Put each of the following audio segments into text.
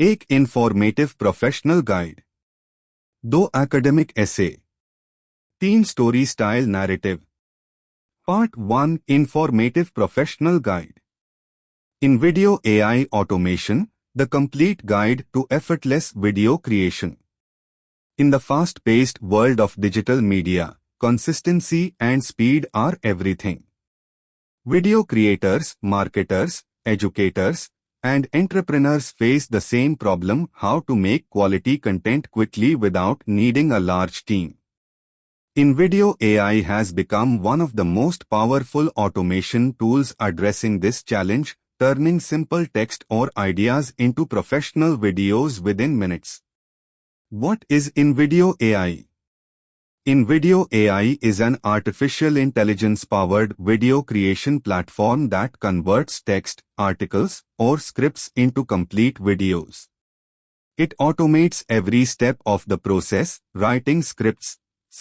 एक informative professional guide, 2 academic essay, 3 story style narrative. Part 1 informative professional guide. In video AI automation, the complete guide to effortless video creation. In the fast-paced world of digital media, consistency and speed are everything. Video creators, marketers, educators, and entrepreneurs face the same problem: how to make quality content quickly without needing a large team. In video AI has become one of the most powerful automation tools addressing this challenge, turning simple text or ideas into professional videos within minutes. What is InVideo AI? InVideo AI is an artificial intelligence-powered video creation platform that converts text, articles, or scripts into complete videos. It automates every step of the process: writing scripts,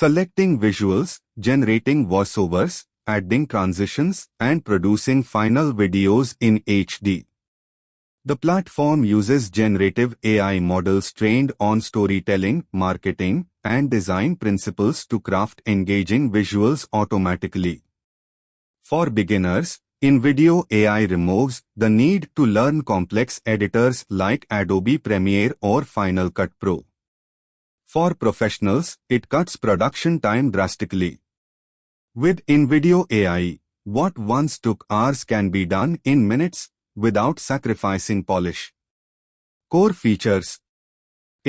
selecting visuals, generating voiceovers, adding transitions, and producing final videos in HD. The platform uses generative AI models trained on storytelling, marketing, and design principles to craft engaging visuals automatically. For beginners, InVideo AI removes the need to learn complex editors like Adobe Premiere or Final Cut Pro. For professionals, it cuts production time drastically. With InVideo AI, what once took hours can be done in minutes without sacrificing polish. Core features: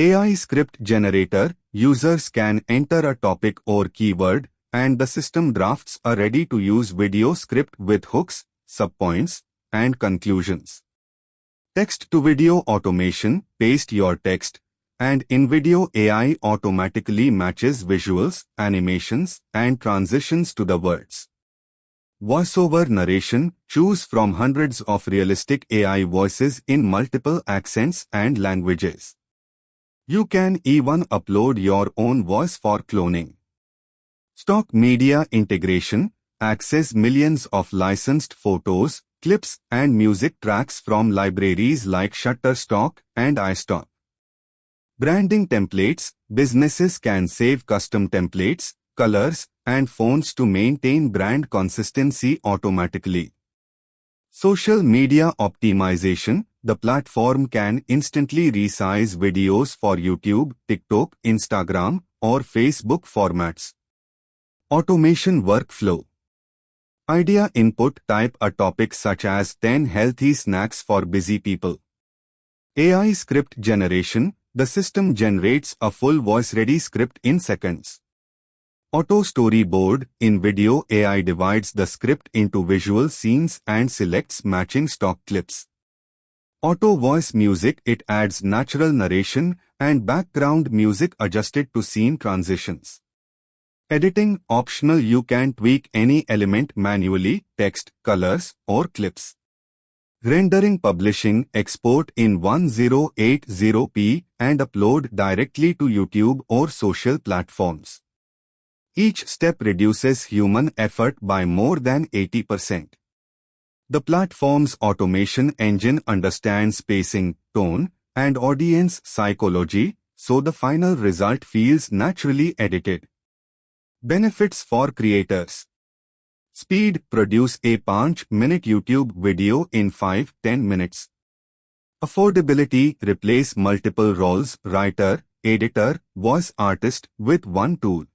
AI script generator. Users can enter a topic or keyword, and the system drafts a ready-to-use video script with hooks, subpoints, and conclusions. Text-to-video automation. Paste your text, and InVideo AI automatically matches visuals, animations, and transitions to the words. Voiceover narration. Choose from hundreds of realistic AI voices in multiple accents and languages. You can even upload your own voice for cloning. Stock media integration. Access millions of licensed photos, clips, and music tracks from libraries like Shutterstock and iStock. Branding templates. Businesses can save custom templates, colors, and fonts to maintain brand consistency automatically. Social media optimization. The platform can instantly resize videos for YouTube, TikTok, Instagram, or Facebook formats. Automation workflow. Idea input. Type a topic such as 10 healthy snacks for busy people. AI script generation. The system generates a full voice-ready script in seconds. Auto storyboard. InVideo AI divides the script into visual scenes and selects matching stock clips. Auto voice music. It adds natural narration and background music adjusted to scene transitions. Editing. Optional. You can tweak any element manually: text, colors, or clips. Rendering. Publishing. Export in 1080p and upload directly to YouTube or social platforms. Each step reduces human effort by more than 80%. The platform's automation engine understands pacing, tone, and audience psychology, so the final result feels naturally edited. Benefits for creators: speed. Produce a 5-minute YouTube video in 5-10 minutes. Affordability. Replace multiple roles: writer, editor, voice artist with one tool.